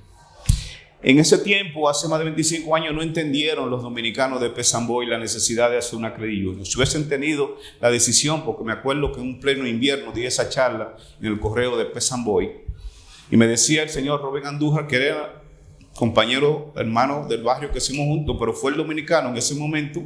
F: En ese tiempo, hace más de 25 años, no entendieron los dominicanos de Pesamboy la necesidad de hacer una credit union. Si hubiesen tenido la decisión, porque me acuerdo que en un pleno invierno di esa charla en el correo de Pesamboy, y me decía el señor Rubén Andújar, que era compañero, hermano del barrio que hicimos juntos, pero fue el dominicano en ese momento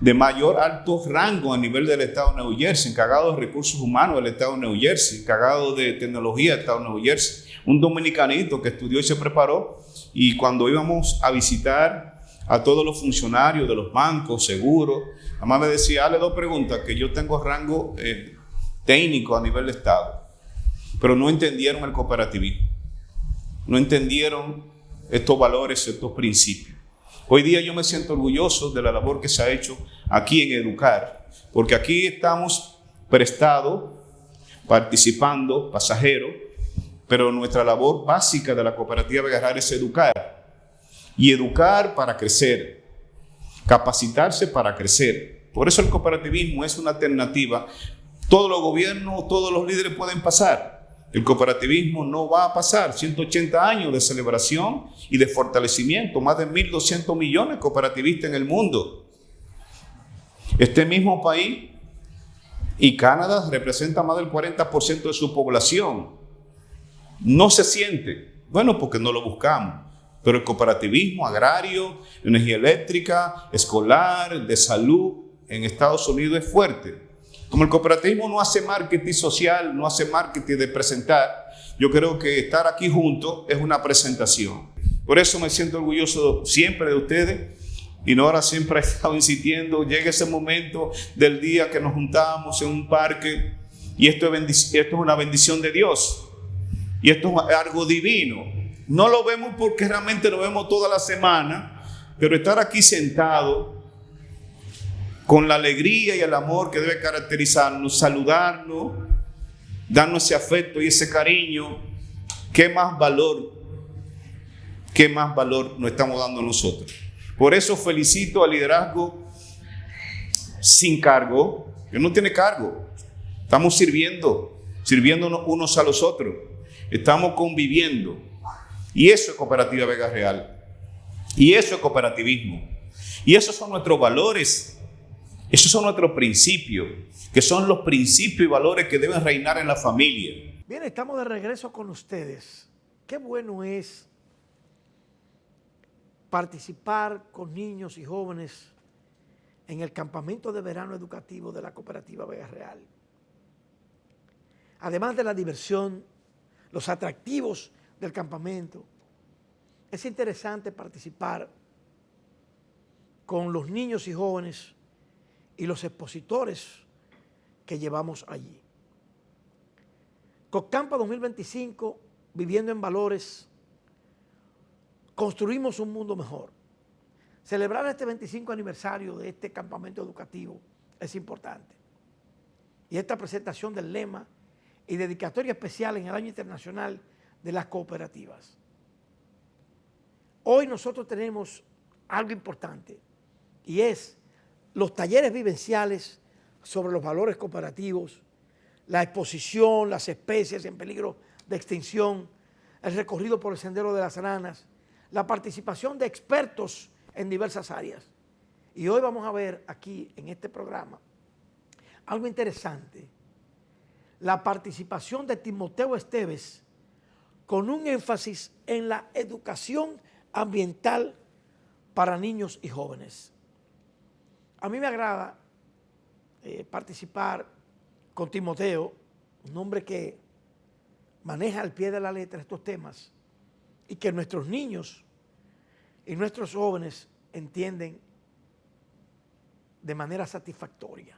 F: de mayor alto rango a nivel del estado de New Jersey, encargado de recursos humanos del estado de New Jersey, encargado de tecnología del estado de New Jersey, un dominicanito que estudió y se preparó. Y cuando íbamos a visitar a todos los funcionarios de los bancos, seguros, además me decía, hazle 2 preguntas, que yo tengo rango técnico a nivel de estado, pero no entendieron el cooperativismo, no entendieron estos valores, estos principios. Hoy día yo me siento orgulloso de la labor que se ha hecho aquí en Educar, porque aquí estamos prestados, participando, pasajeros, pero nuestra labor básica de la Cooperativa Vega Real es educar. Y educar para crecer, capacitarse para crecer. Por eso el cooperativismo es una alternativa. Todos los gobiernos, todos los líderes pueden pasar. El cooperativismo no va a pasar. 180 años de celebración y de fortalecimiento. Más de 1.200 millones de cooperativistas en el mundo. Este mismo país y Canadá representa más del 40% de su población. No se siente, bueno, porque no lo buscamos, pero el cooperativismo agrario, energía eléctrica, escolar, de salud en Estados Unidos es fuerte. Como el cooperativismo no hace marketing social, no hace marketing de presentar, yo creo que estar aquí juntos es una presentación. Por eso me siento orgulloso siempre de ustedes. Y Nora siempre ha estado insistiendo, llega ese momento del día que nos juntamos en un parque y esto es una bendición de Dios. Y esto es algo divino. No lo vemos porque realmente lo vemos toda la semana, pero estar aquí sentado con la alegría y el amor que debe caracterizarnos, saludarnos, darnos ese afecto y ese cariño, ¿qué más valor nos estamos dando nosotros? Por eso felicito al liderazgo sin cargo, que no tiene cargo. Estamos sirviéndonos unos a los otros. Estamos conviviendo. Y eso es Cooperativa Vega Real. Y eso es cooperativismo. Y esos son nuestros valores. Esos son nuestros principios, que son los principios y valores que deben reinar en la familia.
A: Bien, estamos de regreso con ustedes. Qué bueno es participar con niños y jóvenes en el campamento de verano educativo de la Cooperativa Vega Real. Además de la diversión, los atractivos del campamento, es interesante participar con los niños y jóvenes y los expositores que llevamos allí. COPCAMPA 2025, viviendo en valores, construimos un mundo mejor. Celebrar este 25 aniversario de este campamento educativo es importante. Y esta presentación del lema y dedicatoria especial en el Año Internacional de las Cooperativas. Hoy nosotros tenemos algo importante y es los talleres vivenciales sobre los valores cooperativos, la exposición, las especies en peligro de extinción, el recorrido por el Sendero de las Ranas, la participación de expertos en diversas áreas. Y hoy vamos a ver aquí en este programa algo interesante, la participación de Timoteo Esteves con un énfasis en la educación ambiental para niños y jóvenes. A mí me agrada participar con Timoteo, un hombre que maneja al pie de la letra estos temas y que nuestros niños y nuestros jóvenes entienden de manera satisfactoria.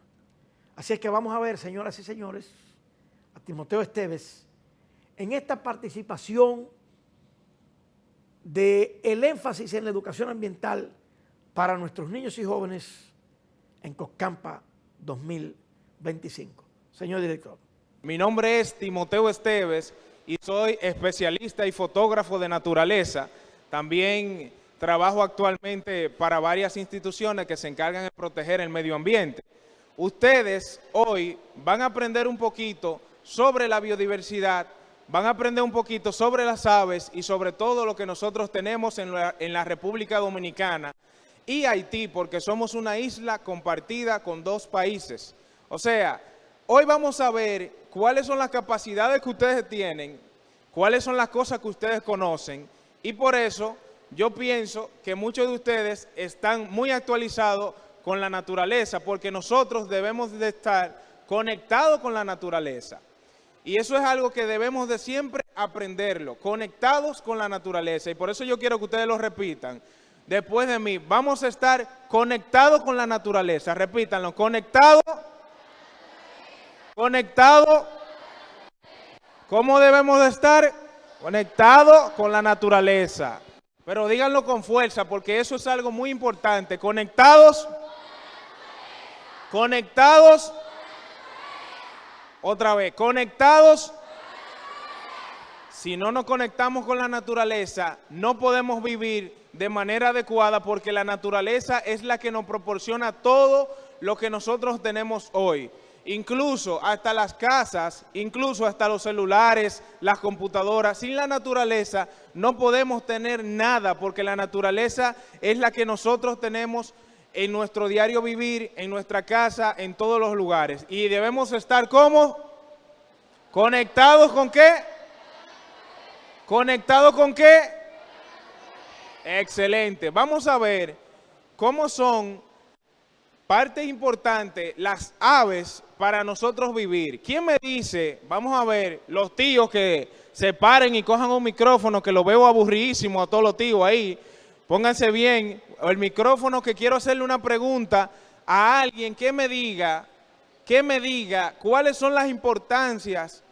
A: Así es que vamos a ver, señoras y señores, a Timoteo Esteves en esta participación del énfasis en la educación ambiental para nuestros niños y jóvenes en COPCAMPA 2025. Señor director.
G: Mi nombre es Timoteo Esteves y soy especialista y fotógrafo de naturaleza. También trabajo actualmente para varias instituciones que se encargan de proteger el medio ambiente. Ustedes hoy van a aprender un poquito sobre la biodiversidad, van a aprender un poquito sobre las aves y sobre todo lo que nosotros tenemos en la República Dominicana y Haití, porque somos una isla compartida con dos países. O sea, hoy vamos a ver cuáles son las capacidades que ustedes tienen, cuáles son las cosas que ustedes conocen y por eso yo pienso que muchos de ustedes están muy actualizados con la naturaleza, porque nosotros debemos de estar conectados con la naturaleza. Y eso es algo que debemos de siempre aprenderlo, conectados con la naturaleza. Y por eso yo quiero que ustedes lo repitan después de mí. Vamos a estar conectados con la naturaleza. Repítanlo, conectado. Conectado. ¿Cómo debemos de estar? Conectado con la naturaleza. Pero díganlo con fuerza porque eso es algo muy importante. Conectados. Conectados. Otra vez, conectados. Si no nos conectamos con la naturaleza, no podemos vivir de manera adecuada porque la naturaleza es la que nos proporciona todo lo que nosotros tenemos hoy. Incluso hasta las casas, incluso hasta los celulares, las computadoras. Sin la naturaleza no podemos tener nada porque la naturaleza es la que nosotros tenemos en nuestro diario vivir, en nuestra casa, en todos los lugares. Y debemos estar ¿cómo? ¿Conectados con qué? ¿Conectados con qué? Excelente. Vamos a ver cómo son parte importante las aves para nosotros vivir. ¿Quién me dice? Vamos a ver, los tíos que se paren y cojan un micrófono, que lo veo aburridísimo a todos los tíos ahí. Pónganse bien, el micrófono, que quiero hacerle una pregunta a alguien que me diga cuáles son las importancias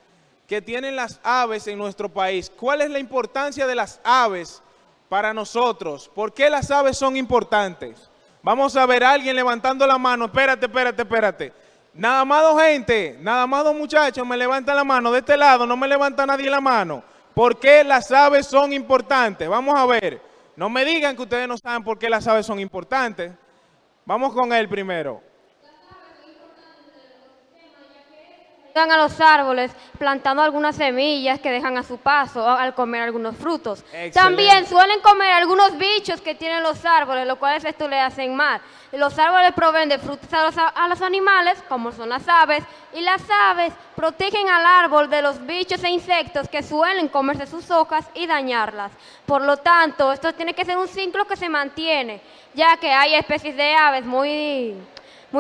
G: que tienen las aves en nuestro país. ¿Cuál es la importancia de las aves para nosotros. ¿Por qué las aves son importantes? Vamos a ver a alguien levantando la mano. Espérate. Nada más dos gente, nada más dos muchachos me levantan la mano. De este lado no me levanta nadie la mano. ¿Por qué las aves son importantes? Vamos a ver. No me digan que ustedes no saben por qué las aves son importantes. Vamos con él primero.
H: A los árboles plantando algunas semillas que dejan a su paso al comer algunos frutos.
G: Excelente.
H: También suelen comer algunos bichos que tienen los árboles, los cuales esto le hacen mal. Los árboles proveen de frutos a los animales, como son las aves, y las aves protegen al árbol de los bichos e insectos que suelen comerse sus hojas y dañarlas. Por lo tanto, esto tiene que ser un ciclo que se mantiene, ya que hay especies de aves muy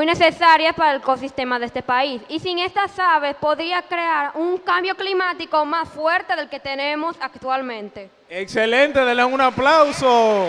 H: necesarias para el ecosistema de este país. Y sin estas aves podría crear un cambio climático más fuerte del que tenemos actualmente.
G: Excelente, denle un aplauso.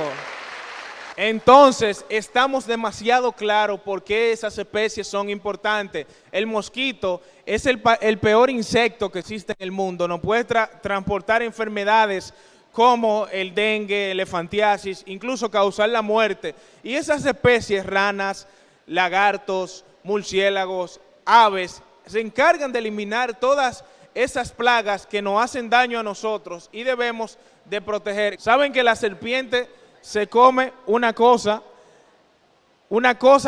G: Entonces, estamos demasiado claros por qué esas especies son importantes. El mosquito es el peor insecto que existe en el mundo. Nos puede transportar enfermedades como el dengue, elefantiasis, incluso causar la muerte. Y esas especies, ranas, lagartos, murciélagos, aves, se encargan de eliminar todas esas plagas que nos hacen daño a nosotros y debemos de proteger. Saben que la serpiente se come una cosa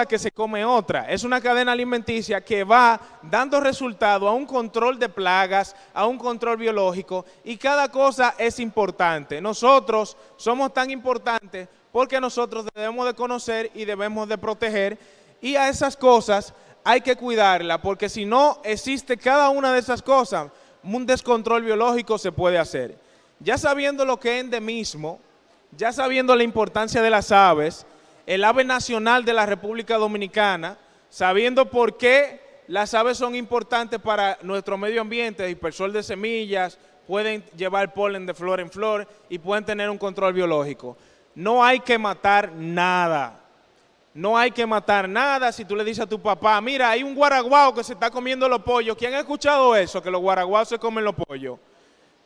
G: que se come otra. Es una cadena alimenticia que va dando resultado a un control de plagas, a un control biológico, y cada cosa es importante. Nosotros somos tan importantes porque nosotros debemos de conocer y debemos de proteger, y a esas cosas hay que cuidarlas, porque si no existe cada una de esas cosas, un descontrol biológico se puede hacer. Ya sabiendo lo que es endemismo, ya sabiendo la importancia de las aves, el ave nacional de la República Dominicana, sabiendo por qué las aves son importantes para nuestro medio ambiente, dispersor de semillas, pueden llevar polen de flor en flor y pueden tener un control biológico. No hay que matar nada. No hay que matar nada. Si tú le dices a tu papá, mira, hay un guaraguao que se está comiendo los pollos. ¿Quién ha escuchado eso? Que los guaraguaos se comen los pollos.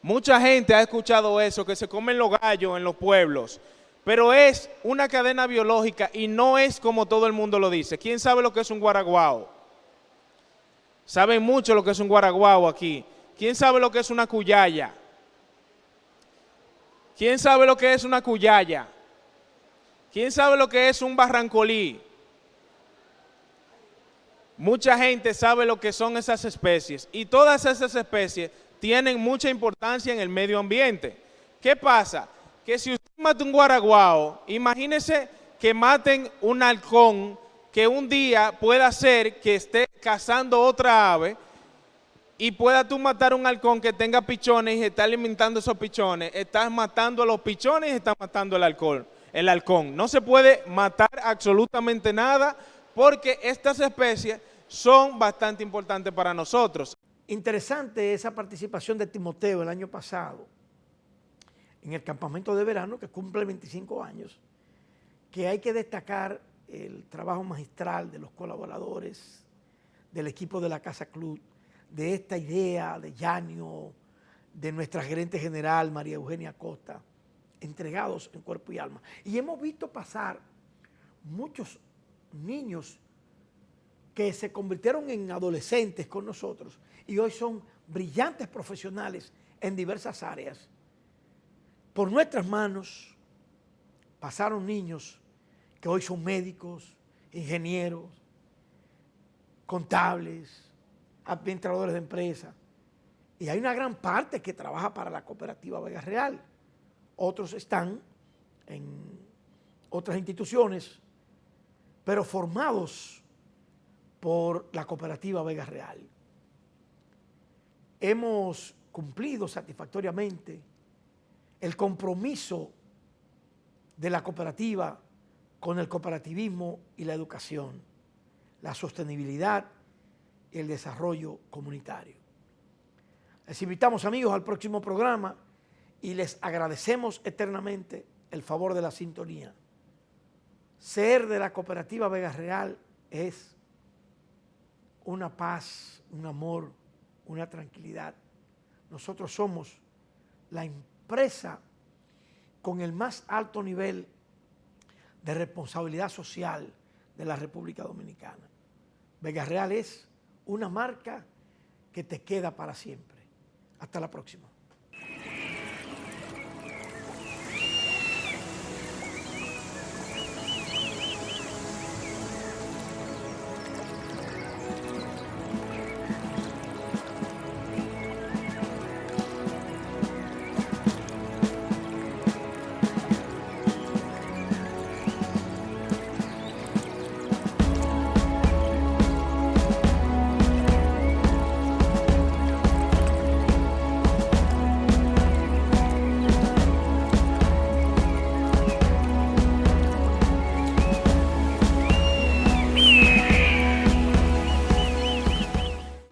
G: Mucha gente ha escuchado eso, que se comen los gallos en los pueblos. Pero es una cadena biológica y no es como todo el mundo lo dice. ¿Quién sabe lo que es un guaraguao? Saben mucho lo que es un guaraguao aquí. ¿Quién sabe lo que es una cuyaya? ¿Quién sabe lo que es una cuyaya? ¿Quién sabe lo que es un barrancolí? Mucha gente sabe lo que son esas especies y todas esas especies tienen mucha importancia en el medio ambiente. ¿Qué pasa? Que si usted mata un guaraguao, imagínese que maten un halcón que un día pueda ser que esté cazando otra ave y pueda tú matar un halcón que tenga pichones y está alimentando esos pichones. Estás matando a los pichones y estás matando al halcón. El halcón. No se puede matar absolutamente nada porque estas especies son bastante importantes para nosotros.
A: Interesante esa participación de Timoteo el año pasado en el campamento de verano que cumple 25 años, que hay que destacar el trabajo magistral de los colaboradores, del equipo de la Casa Club, de esta idea de Yanio, de nuestra gerente general María Eugenia Costa, entregados en cuerpo y alma. Y hemos visto pasar muchos niños que se convirtieron en adolescentes con nosotros y hoy son brillantes profesionales en diversas áreas. Por nuestras manos pasaron niños que hoy son médicos, ingenieros, contables, administradores de empresas. Y hay una gran parte que trabaja para la cooperativa Vega Real. Otros están en otras instituciones, pero formados por la cooperativa Vega Real. Hemos cumplido satisfactoriamente el compromiso de la cooperativa con el cooperativismo y la educación, la sostenibilidad y el desarrollo comunitario. Les invitamos, amigos, al próximo programa y les agradecemos eternamente el favor de la sintonía. Ser de la cooperativa Vega Real es una paz, un amor, una tranquilidad. Nosotros somos la empresa con el más alto nivel de responsabilidad social de la República Dominicana. Vega Real es una marca que te queda para siempre. Hasta la próxima.